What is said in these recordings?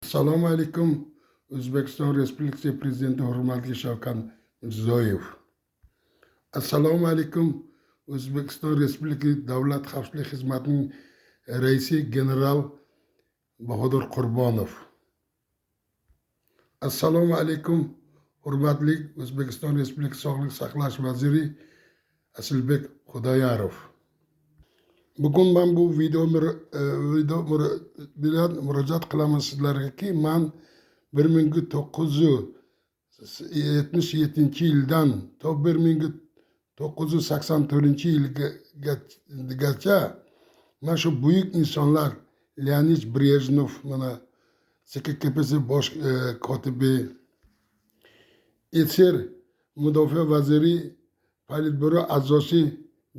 Assalomu alaykum. O'zbekiston Respublikasi Prezidenti hurmatli Shavkat Mirziyoyev. Assalomu alaykum. O'zbekiston Respublikasi Davlat xavfsizlik xizmatining raisi general Bahodir Qurbonov. Assalomu alaykum. Hurmatli O'zbekiston Respublikasi Sog'liqni saqlash vaziri Asilbek Xudoyorov. Bugun men bu video bilan murojaat qilaman sizlarga, men 1977-yildan to 1984-yilgacha men shu buyuk insonlar Leonid Brejnev, mana CKKPC bosh kotibi, Eser mudofaa vaziri, Politburo a'zosi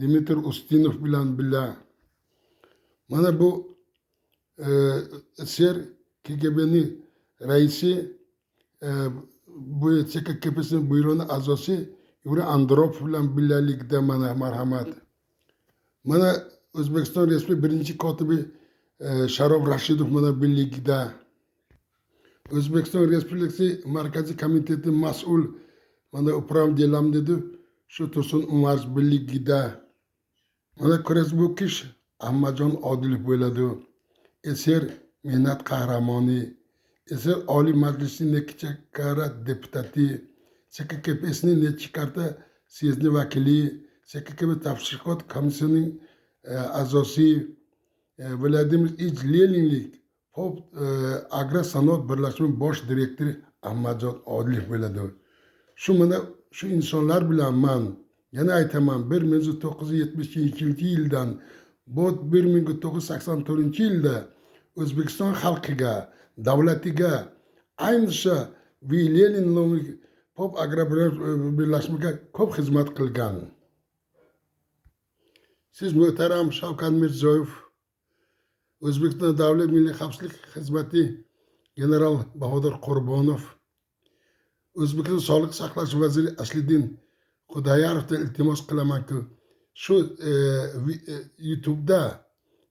Dmitriy Ustinov bilan birga mana bu Ser KGB'ning raisi, bu CKKPC'nin buyrug'ini a'zosi Yuriy Andropov bilan birgalikda mana marhamat. Mana O'zbekiston Respublikasi birinchi kotibi Sharof Rashidov mana birgalikda. O'zbekiston Respublikasi Markaziy komiteti mas'ul mana uprav delam dedi shu Tursun Umar birgalikda. Mana ko'rasiz, bu kishi Ahmadjon Odilov bo'ladi. Eser mehnat qahramoni, Eser Oliy Majlisning necha karra deputati, CKKPSning necha karta syezni vakili, CKKP tashkilot komissiyasining a'zosi, Vladimir Ilich Leninlik Pop agrar sanoat birlashmasi bosh direktori Ahmadjon Odilov bo'ladi. Shu mana shu insonlar bilan men yana aytaman, 1972-yildan 1984-yilda O'zbekiston xalqiga, davlatiga, ayniqsa Lenin nomli Pop agrar birlashmasiga ko'p xizmat qilgan. Siz muhtaram Shavkat Mirziyoyev, O'zbekiston Davlat Milliy xavfsizlik xizmati general Bahodir Qurbonov, O'zbekiston Sog'liqni saqlash vaziri Asliddin Xudoyorovdan iltimos qilamanki, shu YouTube'da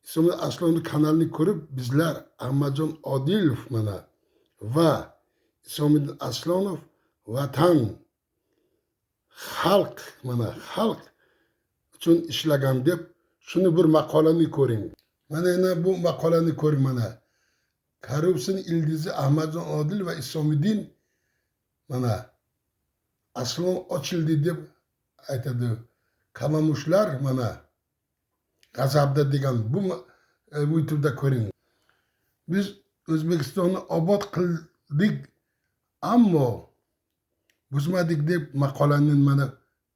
Isomin Aslovni kanalini ko'rib, bizlar Ahmadjon Odilov mana va Isomin Aslonov vatan, xalq mana xalq uchun ishlagan deb shuni bir maqolani ko'ring. Mana yana bu maqolani ko'ring mana. Korrupsiyaning ildizi Ahmadjon Odilov va Isomiddin mana Aslon ochildi deb aytadi. Kalamushlar mana g'azabda degan bu YouTube'da ko'ring. Biz O'zbekistonni obod qildik, ammo buzmadik deb maqolani mana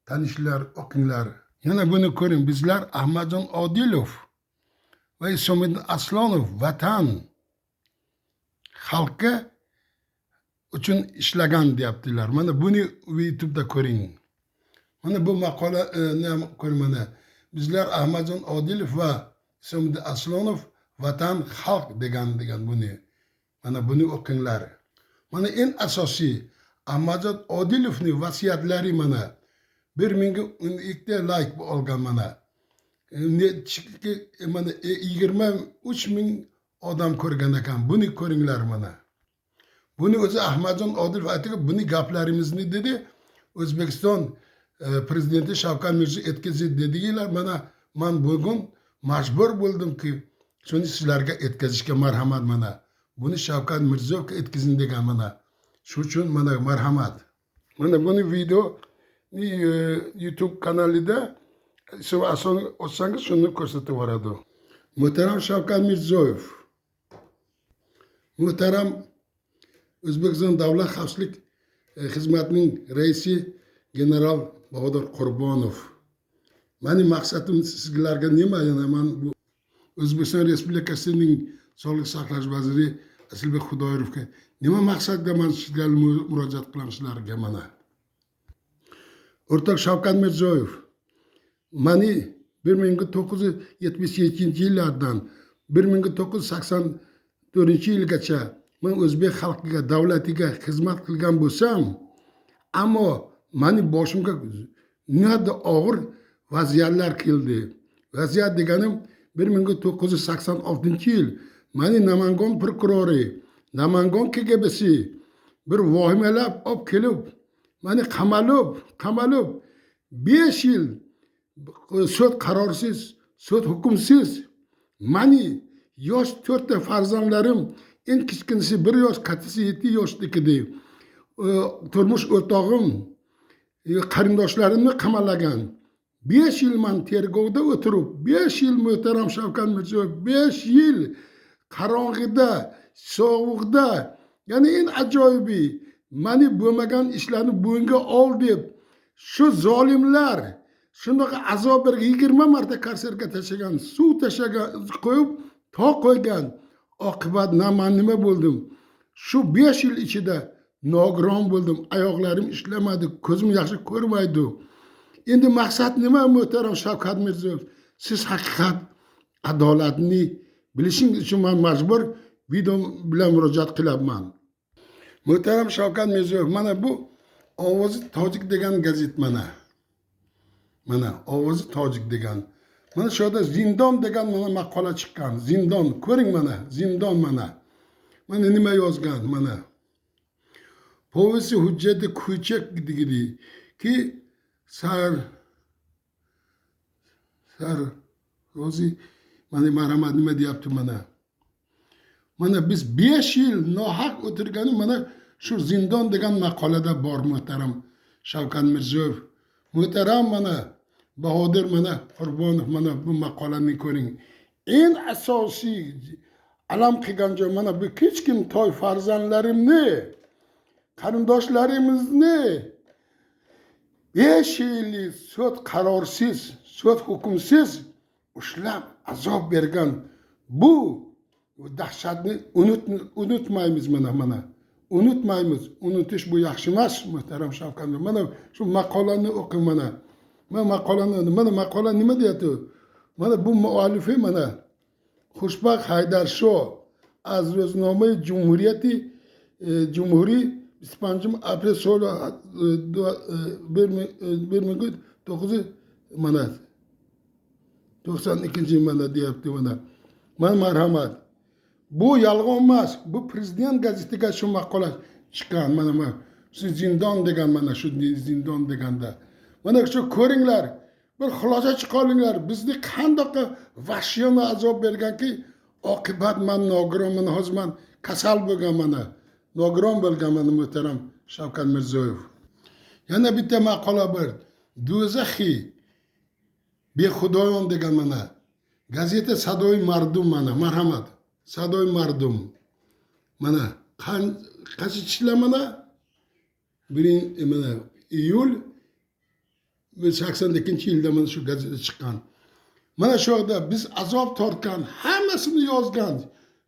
tanishlar, o'qinglar. Yana buni ko'ring. Bizlar Ahmadjon Odilov va Isomiddin Aslonov vatan, xalqqa uchun ishlagan deyaptilar. Mana buni YouTube'da ko'ring. Mana bu maqolani ko'ring mana. Bizlar Ahmadjon Odilov va Isomiddin Aslonov vatan, xalq degan buni. Mana buni o'qinglar. Mana eng asosiy Ahmadjon Odilovning vasiyatlari mana 1012 ta like olgan mana. Mana 23,000 odam ko'rgan ekan. Buni ko'ringlar mana. Buni o'zi Ahmadjon Odilov aytgan, buni gaplarimizni dedi O'zbekiston Prezidenti Shavkat Mirziyoyev etkazdi dedilar. Mana men bugun majbur bo'ldimki, shuni sizlarga etkazishga marhamat mana. Buni Shavkat Mirziyoyevga etkazing degan mana. Shu uchun mana marhamat. Mana buni video YouTube kanalida asosini ochsangiz shuni ko'rsatib boradi. Muhtaram Shavkat Mirziyoyev, muhtaram O'zbekiston Davlat xavfsizlik xizmatining raisi general Bahodir Qurbonov. Mening maqsadim sizlarga nima? Yana men bu O'zbekiston Respublikasining Sog'liqni saqlash vaziri Asilbek Xudoyorovga nima maqsadda men sizlarga murojaat qilaman sizlarga mana. O'rtoq Shavkat Mirziyoyev, meni 1977-yillardan 1984-yilgacha men o'zbek xalqiga, davlatiga xizmat qilgan bo'lsam, ammo meni boshimga nihoyatda og'ir vaziyatlar keldi. Vaziyat deganim 1986-yil meni Namangan prokurori Namangan KGB'si bir vahimelab olib kelib, mani qamalib 5 yil sud qarorsiz, sud hukmsiz mani yosh 4 farzandlarim, en kichkinasi 1 yosh, kattasi 7 yoshlikida turmush o'rtog'im, qarindoshlarimni qamalagan. 5 yil man tergovda o'tirib, 5 yil muhtaram Shavkat Mirziyoyev, 5 yil qorong'ida, sovuqda, ya'ni en ajoyibi mani bo'lmagan ishlarni bo'yinga ol deb shu zolimlar shunaqa azob bergan, 20 marta karserga tashlagan, suv tashlagan, qo'yib qo'ygan. Oqibat man nima bo'ldim? Shu 5 yil ichida nogiron bo'ldim, oyoqlarim ishlamadi, ko'zim yaxshi ko'rmaydi. Endi maqsad nima muhtaram Shavkat Mirziyoyev? Siz haqiqat, adolatni bilishing uchun men majbur video bilan murojaat qilyapman. Muhtaram Shavkat Mirziyoyev, mana bu Ovozi Tojik degan gazet mana. Mana Ovozi Tojik degan. Mana shu yerda zindon degan mana maqola chiqqan. Zindon, ko'ring mana, zindon mana. Mana nima yozgan mana. Povesi hujjati kuychak digidi ki sar rozi mana marhamat nima deyapti mana. Mana biz 5 yil nohaq o'tirgani mana shu zindon degan maqolada bor muhtaram Shavkat Mirziyoyev. Muhtaram mana Bahodir mana Qurbonov mana bu maqolani ko'ring. En asosiy alam qilgan joy mana bu kichkin toy farzandlarimni, qarindoshlarimizni 5 yillik sud qarorsiz, sud hukmsiz ushlab azob bergan. Bu dahshatni unutmaymiz mana. Unutmaymiz. Unutish bu yaxshi emas muhtaram Shavkat. Mana shu maqolani o'qing mana. Mana maqola nima deyapti? Mana bu muallifi mana Xushbaxt Haydarsho az ro'znoma Jumhuriyati Jumhuriy 25 aprel so'li 1900 mana 92 mana deyapti mana. Mana marhamat. Bu yolg'on emas. Bu prezident gazetiga shu maqola chiqqan. Mana shu zindon degan mana shu zindon deganda. Mana shu ko'ringlar. Bir xulosa chiqaringlar. Bizni qandoq vahshiyona azob berganki, oqibat men nogironman, hozir men kasal bo'lgan mana. Nogiron bo'lgan mana muhtaram Shavkat Mirziyoyev. Yana bitta maqola bor. Do'zaxi Behudoyon degan mana. Gazeta Sadoy Mardum mana. Marhamat. Sadoy Mardum. Mana qaysi mana? Mana iyul 82-yilda mana shu gazeta chiqqan. Mana shu yerda biz azob tortgan, hammasini yozgan.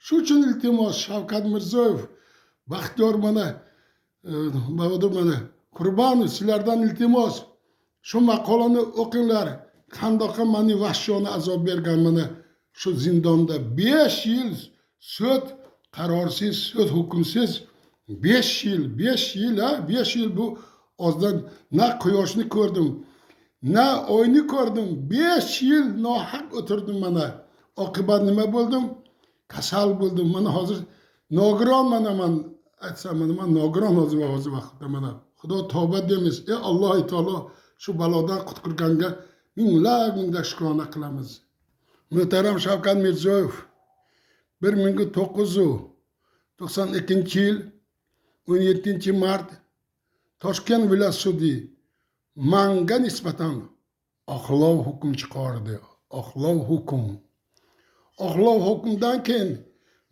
Shu uchun iltimos Shavkat Mirziyoyev, Baxtiyor mana, Bahodir mana, Qurbonov sizlardan iltimos shu maqolani o'qinglar. Qandoq mani vahshiyona azob bergan mana shu zindonda 5 yil sud qarorsiz, sud hukmsiz 5 yil, 5 yil ha, 5 yil bu ozdan na quyoshni ko'rdim, na oyni ko'rdim. 5 yil nohaq o'tirdim mana. Oqibat nima bo'ldim? Kasal bo'ldim. Mana hozir nogiron mana men aytsam mana men nogiron hozir vaqtda mana. Xudo tavba deymiz. Ey Alloh taolo shu balodan qutqarganga minglab shukrona qilamiz. Muhtaram Shavkat Mirziyoyev 1992-yil 17-mart Toshkent viloyat sudi menga nisbatan oqlov hukm chiqardi. Oqlov hukmdan keyin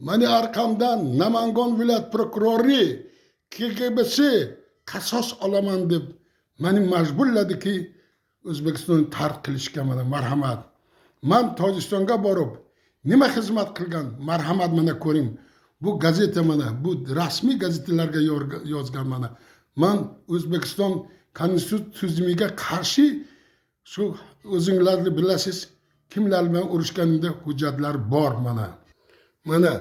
mani orqamdan Namangan viloyat prokurori KGB'si qasos olaman deb meni majburladiki O'zbekistonni tark qilishga mana marhamat. Men Tojikistonga borib nima xizmat qilgan? Marhamat mana ko'ring. Bu gazeta mana, bu rasmiy gazetalarga yozgan mana. Men O'zbekiston konstitutsiya tuzimiga qarshi shu o'zinglarni bilasiz, kimlar bilan urushganimda hujjatlar bor mana. Mana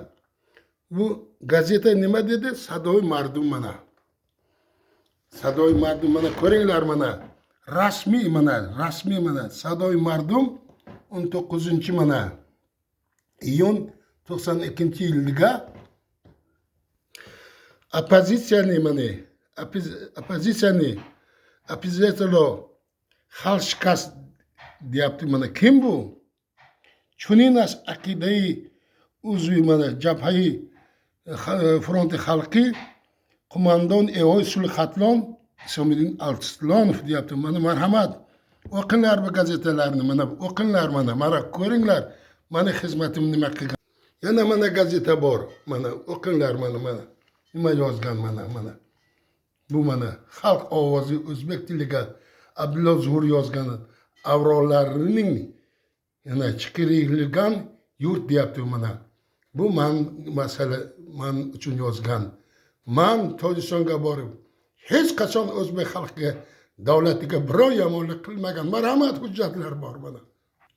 bu gazeta nima dedi? Sadoy Mardum mana. Sadoy Mardum mana ko'ringlar mana. Rasmiy mana. Sadoy Mardum 19 mana iyun 92-yilga Оппозitsiyani mana opozitsiyani oppozitsiyalar xalq shikast deyapti mana kim bu? Chuninas aqidai uzvi mana jabhai fronti xalqi qo'mondon Evoy Sulxatlon Isomiddin Altislanov deyapti. Mana marhamat o'qinglar bu gazetalarni, mana o'qinglar mana ko'ringlar mani xizmatim nima qilgan. Yana mana gazeta bor, mana o'qinglar mana nima yozgan mana. Bu mana xalq ovozi o'zbek tiliga Abdulla Zuhur yozgan avrolarining yana chiqirilgan yurt deyapti mana. Bu masala man uchun yozgan. Man Tojikistonga borib hech qachon o'zbek xalqiga davlatiga biror yomonlik qilmagan. Marhamat hujjatlar bor mana.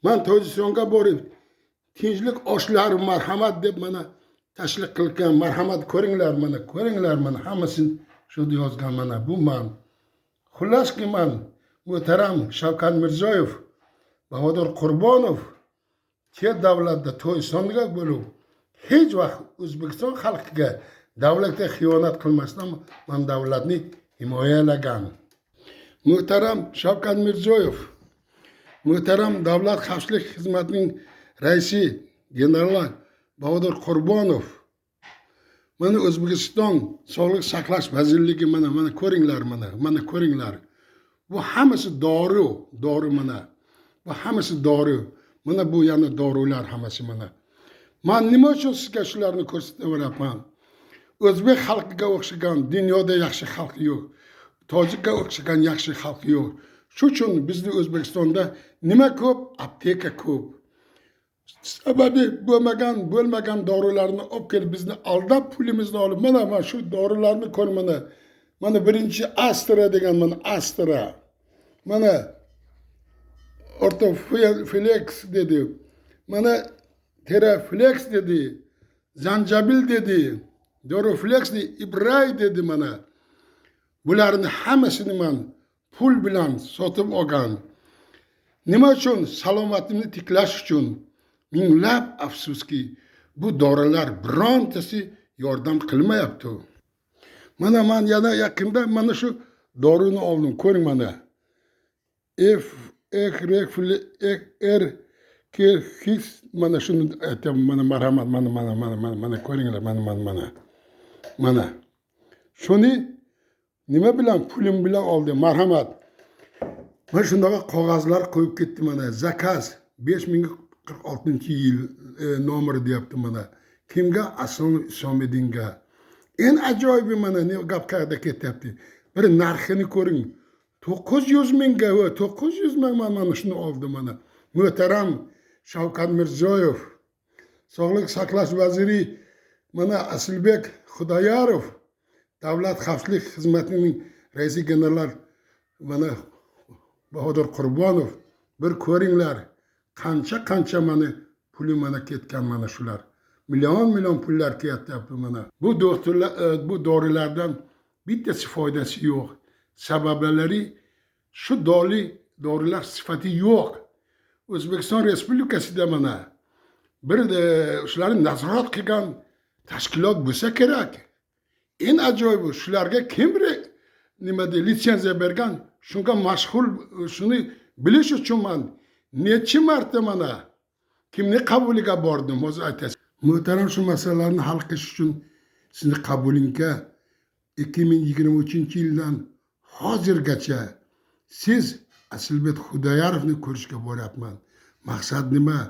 Man Tojikistonga borib tinchlik oshlari marhamat deb mana tashliq qilgan. Marhamat ko'ringlar mana hammasini shu yozgan mana. Bu man. Xullaski man muhtaram Shavkat Mirziyoyev, Bahodir Qurbonov chet davlatda Tojikistonga bo'lib hech vaqt O'zbekiston xalqiga davlatga xiyonat qilmasdan man davlatni himoyalagan. Muhtaram Shavkat Mirziyoyev, muhtaram Davlat xavfsizlik xizmatining raisi general Bahodir Qurbonov, mana O'zbekiston Sog'liqni saqlash vazirligi mana ko'ringlar. Bu hammasi dori mana. Bu hammasi dori. Mana bu yana dorilar hammasi mana. Men nima uchun sizga shularni ko'rsataveryapman? O'zbek xalqiga o'xshagan dunyoda yaxshi xalq yo'q. Tojikga o'xshagan yaxshi xalq yo'q. Shu uchun bizni O'zbekistonda nima ko'p? Apteka ko'p. Sababi bo'lmagan dorilarni olib kelib bizni aldab pulimizni olib mana shu dorilarni ko'r mana birinchi Astra degan mana Astra. Mana Ortoflex dedi. Mana Teraflex dedi. Zanjabil dedi. Doroflex dedi. Ibray dedi mana. Bularni hammasini men pul bilan sotib olgan. Nima uchun? Salomatimni tiklash uchun. Minglab afsuski bu dorilar birontasi yordam qilmayapti. Mana men yana yaqinda mana shu dorini oldim. Ko'ring mana. His mana shuni aytaman mana marhamat mana ko'ringlar mana. Shuni nima bilan pulim bilan oldim marhamat. Mana shunday qog'ozlar qo'yib ketdi mana. Zakaz 5046-yil nomeri deyapti mana. Kimga? Aslan Isomiddinga. En ajoyibi mana ne gapga ketyapti. Bir narxini ko'ring. 900 mingga va 900 ming mana shuni oldi mana. Muhtaram Shavkat Mirziyoyev, Sog'liqni saqlash vaziri mana Asilbek Xudoyorov, Davlat xavfsizlik xizmatining raisi general mana Bahodir Qurbonov, bir ko'ringlar qancha mana puli mana ketgan mana shular. Million pullar ketyapti mana. Bu dorilardan bittasi foydasi yo'q. Sabablari shu dorilar sifati yo'q. O'zbekiston Respublikasida mana bir shularni nazorat qilgan tashkilot bo'lsa kerak. En ajoyibi shularga kim nima de litsenziya bergan? Shunga mashg'ul shuni bilish uchun men necha marta mana kimni qabuliga bordim, hozir aytasiz. Muhtaram shu masalalarni hal qilish uchun sizni qabulingga 2023-yildan hozirgacha siz Asilbek Xudoyorovni ko'rishga boryapman. Maqsad nima?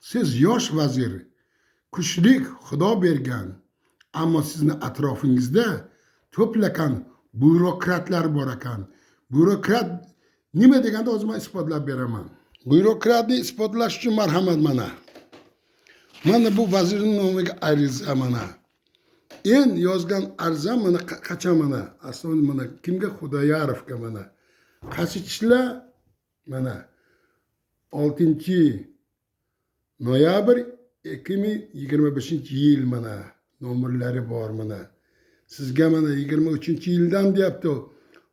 Siz yosh vazir, kuchlik Xudo bergan, ammo sizni atrofingizda to'plagan byurokratlar bor ekan. Byurokrat nima deganda o'zim isbotlab beraman. Byurokratni isbotlash uchun marhamat mana. Mana bu vazirning nomiga ariza mana. En yozgan ariza mana qachon mana? Aslida mana kimga? Xudoyorovga mana. Qaysi ishlar? Mana 6-noyabr 2025-yil mana nomerlari bor mana. Sizga mana 23-yildan deyapti.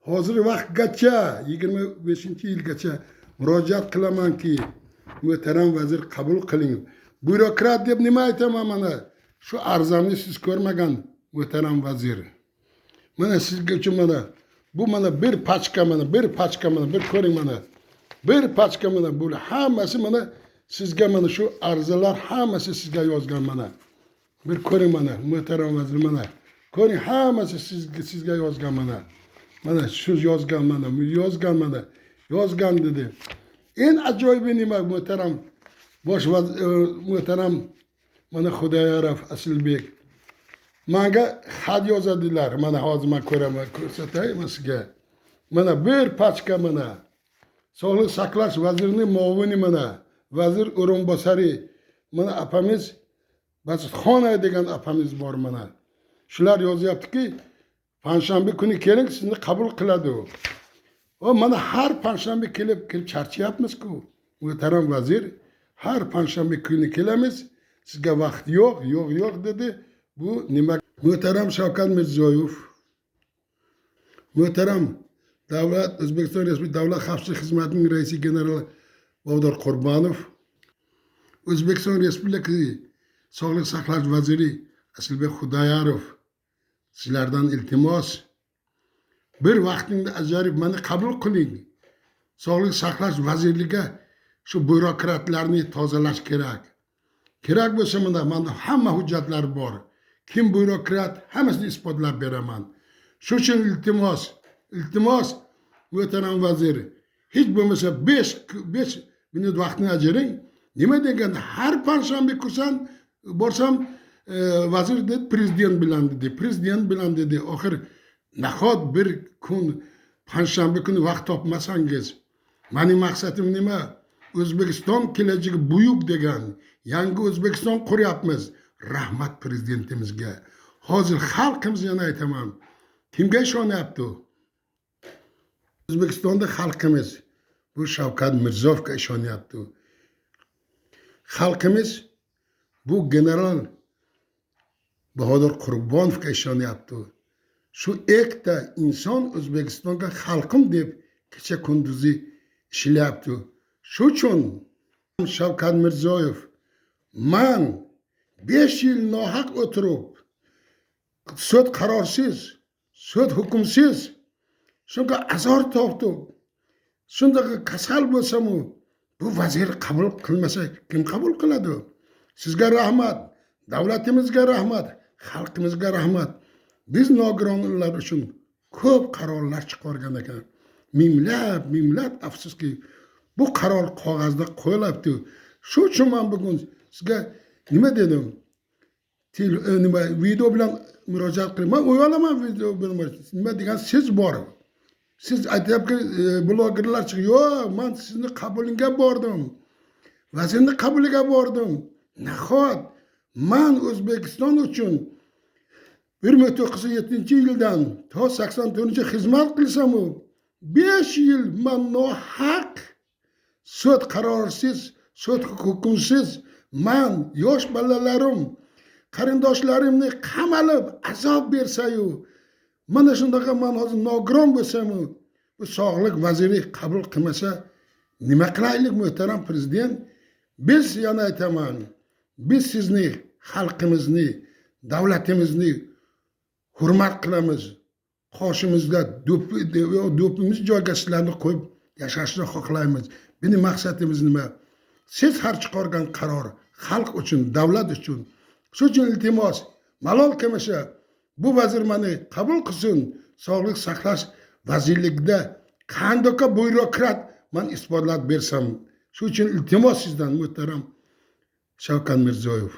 Hozir vaqtgacha 25-yilgacha murojaat qilamanki, muhtaram vazir qabul qiling. Byurokrat deb nima aytaman mana? Shu arzamni siz ko'rmagan muhtaram vazir. Mana sizga uchun mana bu mana bir pachka mana bir ko'ring mana. Bir pachka mana bu hammasi mana sizga mana shu arzalar hammasi sizga yozgan mana. Bir ko'ring mana muhtaram vazir mana. Ko'ring hammasi sizga yozgan mana. Mana shu yozgan mana. Yozgan dedi. En ajoyibi nima muhtaram muhtaram mana Xudoyorov Asilbek. Manga xat yozadilar. Mana hozir men ko'raman, ko'rsatayman sizga. Mana bir pachka mana. Sog'liq saqlash vazirining muovini mana. Vazir o'rinbosari mana apamiz Basitxona degan apamiz bor mana. Shular yozyaptiki, panshanba kuni keling, sizni qabul qiladi u. O mana har panshanba kelib charchayapmiz-ku. Muhtaram vazir, har panshanba kuni kelamiz. Sizga vaqt yo'q dedi. Bu nima? Muhtaram Shavkat Mirziyoyev, muhtaram O'zbekiston Respublikasi Davlat xavfsizlik xizmatining raisi general Bobur Qurbonov, O'zbekiston Respublikasi Sog'liqni saqlash vaziri Asilbek Xudoyorov, sizlardan iltimos, bir vaqtingda ajralib meni qabul qiling. Sog'liqni saqlash vazirligiga shu byurokratlarni tozalash kerak. Kerak bo'lsa menda hamma hujjatlar bor. Kim byurokrat, hammasini isbotlab beraman. Shuning uchun iltimos, muhtaram vazir, hech bo'lmasa 5 minut vaqtni ajring. Nima deganda har panshanba borsam vazir dedi, prezident bilan dedi. Oxir nahot bir kun panshanba kuni vaqt topmasangiz, mening maqsadim nima? O'zbekiston kelajagi buyuk degan yangi O'zbekiston quryapmiz. Rahmat prezidentimizga. Hozir xalqimiz, yana aytaman, kimga ishonyapti? O'zbekistonda xalqimiz bu Shavkat Mirziyoyevga ishonyapti. Xalqimiz bu general Bahodir Qurbonovga ishonyapti. Shu ekta inson O'zbekistonga xalqim deb kecha kunduzi ishlayapti. Shu uchun Shavkat Mirziyoyev, men 5 yil nohaq o'tirib, sud qarorsiz, sud hukmsiz, shunga azor tortib, shundaqa kasal bo'lsam, bu vazir qabul qilmasa kim qabul qiladi? Sizga rahmat, davlatimizga rahmat, xalqimizga rahmat. Biz nogironlar uchun ko'p qarorlar chiqargan ekan. Minglab afsuski bu qaror qog'ozda qo'yilibdi. Shu uchun men bugun sizga nima dedim? Video bilan murojaat qilib, men o'yalaman video bilan. Nima degan siz bor. Siz aytyapki, blogerlar chiqib, yo'q, men sizni qabulingga bordim. Vazirni qabuliga bordim. Nahot men O'zbekiston uchun 1907-yildan to 84-yil xizmat qilsam, 5 yil men nohaq sud qarorsiz, sud hukmsiz, men yosh bolalarim, qarindoshlarimni qamalib azob bersayu, mana shundaqa men hozir nogiron bo'lsam, bu sog'liq vaziri qabul qilmasa nima qilaylik muhtaram prezident? Biz, yana aytaman, biz sizni, xalqimizni, davlatimizni hurmat qilamiz. Qoshimizda do'pimiz joyga sizlarni qo'yib yashashni xohlaymiz. Mening maqsadimiz nima? Siz har chiqargan qaror xalq uchun, davlat uchun. Shu uchun iltimos, malol kelmasa bu vazir meni qabul qilsin. Sog'liq saqlash vazirligida qandoqa byurokrat men isbotlab bersam. Shu uchun iltimos sizdan muhtaram Shavkat Mirziyoyev.